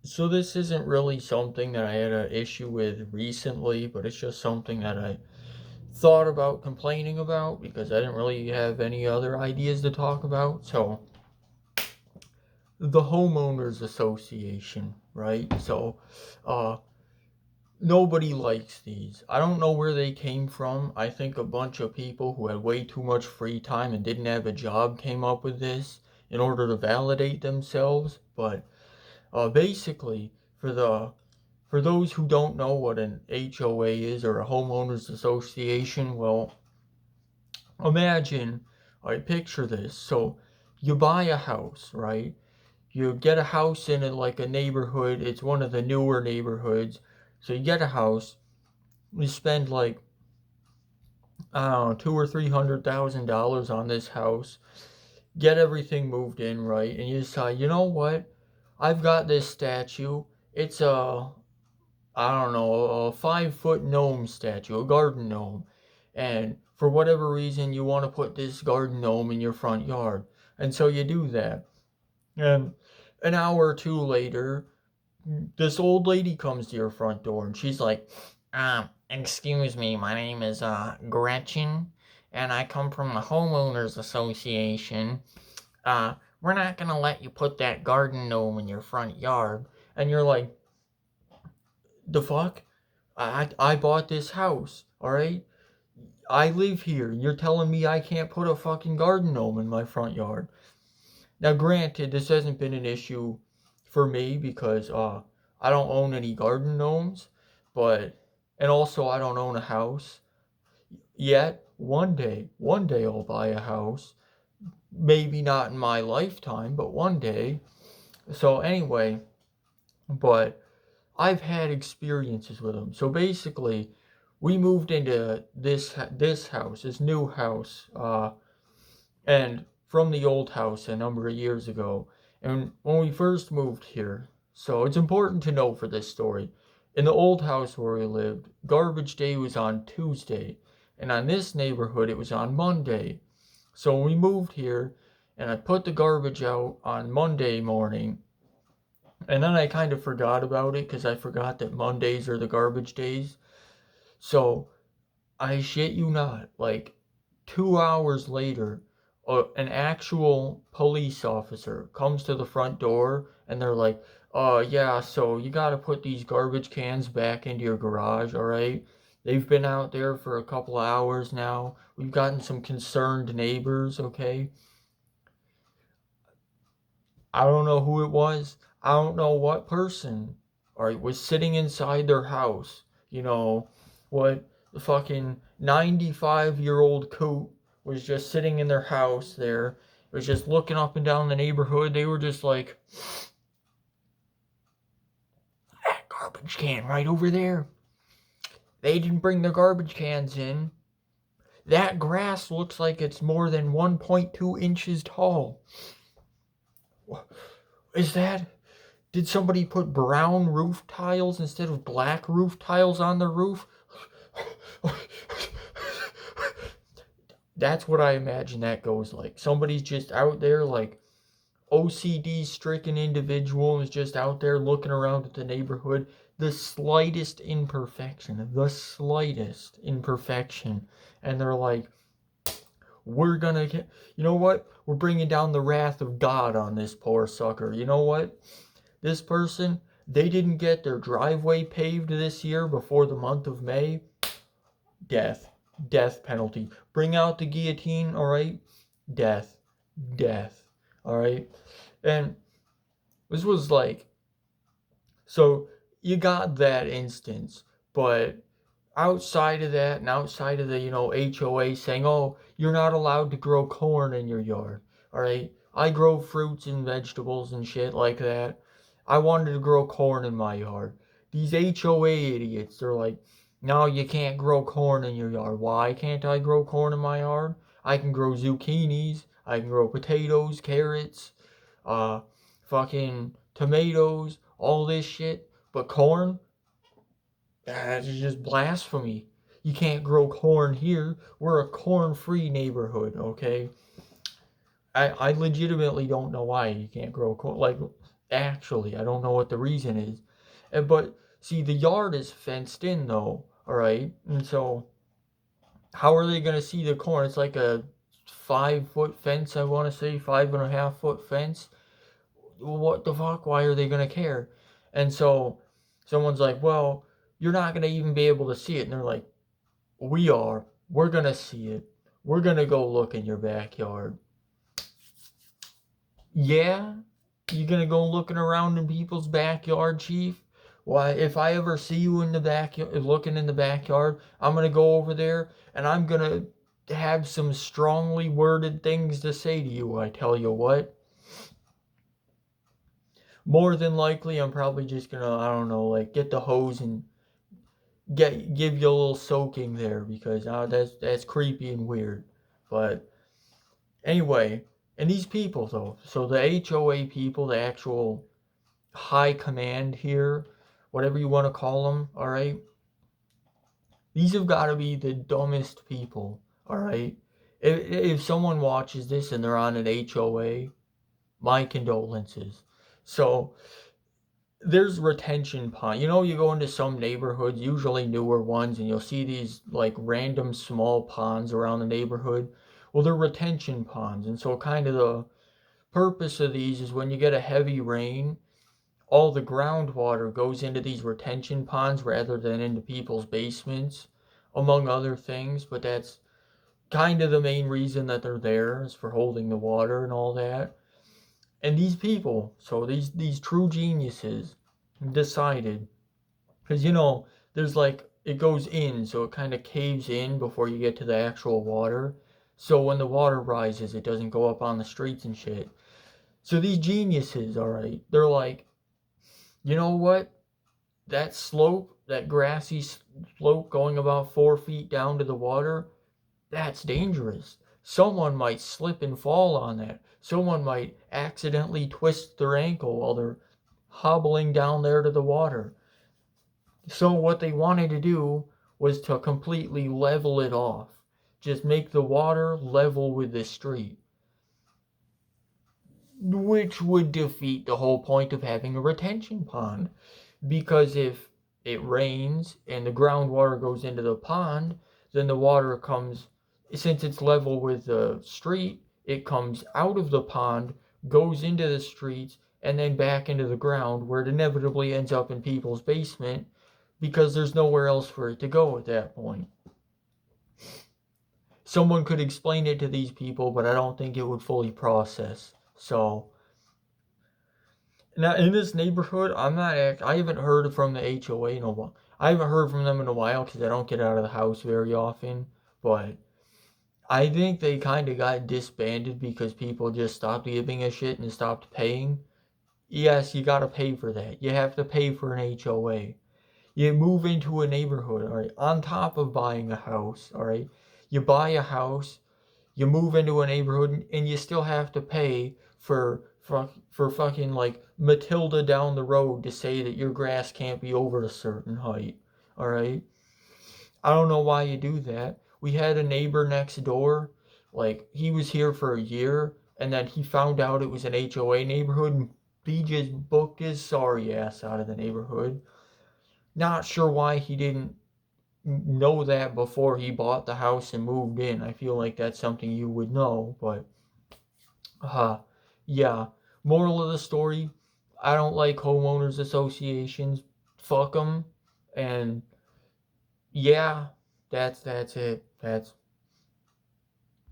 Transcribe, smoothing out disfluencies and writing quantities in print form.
So this isn't really something that I had an issue with recently, but it's just something that I thought about complaining about because I didn't really have any other ideas to talk about. So the homeowners association, right? So uh nobody likes these. I don't know where they came from. I think a bunch of people who had way too much free time and didn't have a job came up with this in order to validate themselves, but basically for those who don't know what an HOA is, or a homeowners association, well, imagine, I picture this. So you buy a house, right? You get a house in like a neighborhood. It's one of the newer neighborhoods. So you get a house. You spend like, I don't know, 2 or 3 hundred thousand dollars on this house. Get everything moved in, right? And you decide, you know what? I've got this statue. It's a, I don't know, a 5 foot gnome statue, a garden gnome. And for whatever reason, you want to put this garden gnome in your front yard. And so you do that. And an hour or two later, this old lady comes to your front door and she's like, excuse me, my name is Gretchen, and I come from the Homeowners Association. We're not gonna let you put that garden gnome in your front yard. And you're like, the fuck? I bought this house, alright? I live here. You're telling me I can't put a fucking garden gnome in my front yard. Now, granted, this hasn't been an issue for me because I don't own any garden gnomes, but and also I don't own a house yet. One day I'll buy a house. Maybe not in my lifetime, but one day. So anyway, but I've had experiences with them. So basically, we moved into this house, this new house, and from the old house a number of years ago. And when we first moved here, so it's important to know for this story, in the old house where we lived, garbage day was on Tuesday, and on this neighborhood it was on Monday. So when we moved here, and I put the garbage out on Monday morning, and then I kind of forgot about it because I forgot that Mondays are the garbage days. So I shit you not, like 2 hours later, an actual police officer comes to the front door and they're like, yeah, so you gotta put these garbage cans back into your garage, alright? They've been out there for a couple of hours now. We've gotten some concerned neighbors, okay? I don't know who it was. I don't know what person, alright, was sitting inside their house. You know, what the fucking 95-year-old coot was just sitting in their house there. Was just looking up and down the neighborhood. They were just like, that garbage can right over there. They didn't bring their garbage cans in. That grass looks like it's more than 1.2 inches tall. Is that? Did somebody put brown roof tiles instead of black roof tiles on the roof? That's what I imagine that goes like. Somebody's just out there, like OCD stricken individual is just out there looking around at the neighborhood. The slightest imperfection. And they're like, we're gonna get, you know what? We're bringing down the wrath of God on this poor sucker. You know what? This person, they didn't get their driveway paved this year before the month of May. Death. Death penalty. Bring out the guillotine, alright? Death. Death. Alright? And this was like, so you got that instance, but outside of that and outside of the, HOA saying, oh, you're not allowed to grow corn in your yard, alright? I grow fruits and vegetables and shit like that. I wanted to grow corn in my yard. These HOA idiots, they're like, no, you can't grow corn in your yard. Why can't I grow corn in my yard? I can grow zucchinis. I can grow potatoes, carrots, uh, fucking tomatoes, all this shit. But corn? That's just blasphemy. You can't grow corn here. We're a corn-free neighborhood, okay? I legitimately don't know why you can't grow corn. Like, Actually, I don't know what the reason is. But see, the yard is fenced in though, all right? And so how are they going to see the corn? It's like a 5 foot fence, I want to say, 5.5 foot fence. What the fuck? Why are they going to care? And so someone's like, well, you're not going to even be able to see it. And they're like, we are. We're going to see it. We're going to go look in your backyard. Yeah? You going to go looking around in people's backyard, Chief? Why, if I ever see you in the backyard, looking in the backyard, I'm going to go over there and I'm going to have some strongly worded things to say to you, I tell you what. More than likely, I'm probably just going to, I don't know, like get the hose and give you a little soaking there because that's creepy and weird. But anyway, and these people though, so the HOA people, the actual high command here, whatever you want to call them, all right? These have got to be the dumbest people, all right? If someone watches this and they're on an HOA, my condolences. So there's retention pond. You know, you go into some neighborhoods, usually newer ones, and you'll see these like random small ponds around the neighborhood. Well, they're retention ponds, and so kind of the purpose of these is when you get a heavy rain, all the groundwater goes into these retention ponds rather than into people's basements, among other things. But that's kind of the main reason that they're there, is for holding the water and all that. And these people, so these true geniuses, decided, because you know there's like it goes in, so it kind of caves in before you get to the actual water. So when the water rises, it doesn't go up on the streets and shit. So these geniuses, all right, they're like, you know what? That slope, that grassy slope going about 4 feet down to the water, that's dangerous. Someone might slip and fall on that. Someone might accidentally twist their ankle while they're hobbling down there to the water. So what they wanted to do was to completely level it off. Just make the water level with the street. Which would defeat the whole point of having a retention pond. Because if it rains and the groundwater goes into the pond, then the water comes, since it's level with the street, it comes out of the pond, goes into the streets, and then back into the ground where it inevitably ends up in people's basement because there's nowhere else for it to go at that point. Someone could explain it to these people, but I don't think it would fully process. So now in this neighborhood, I haven't heard from the HOA in a while. I haven't heard from them in a while because I don't get out of the house very often. But I think they kind of got disbanded because people just stopped giving a shit and stopped paying. Yes, you gotta pay for that. You have to pay for an HOA. You move into a neighborhood, all right, on top of buying a house, all right. You buy a house, you move into a neighborhood, and you still have to pay for fucking like Matilda down the road to say that your grass can't be over a certain height. All right. I don't know why you do that. We had a neighbor next door, like he was here for a year, and then he found out it was an HOA neighborhood, and he just booked his sorry ass out of the neighborhood. Not sure why he didn't know that before he bought the house and moved in. I feel like that's something you would know, but uh yeah. Moral of the story, I don't like homeowners associations. Fuck them. And yeah, that's it. That's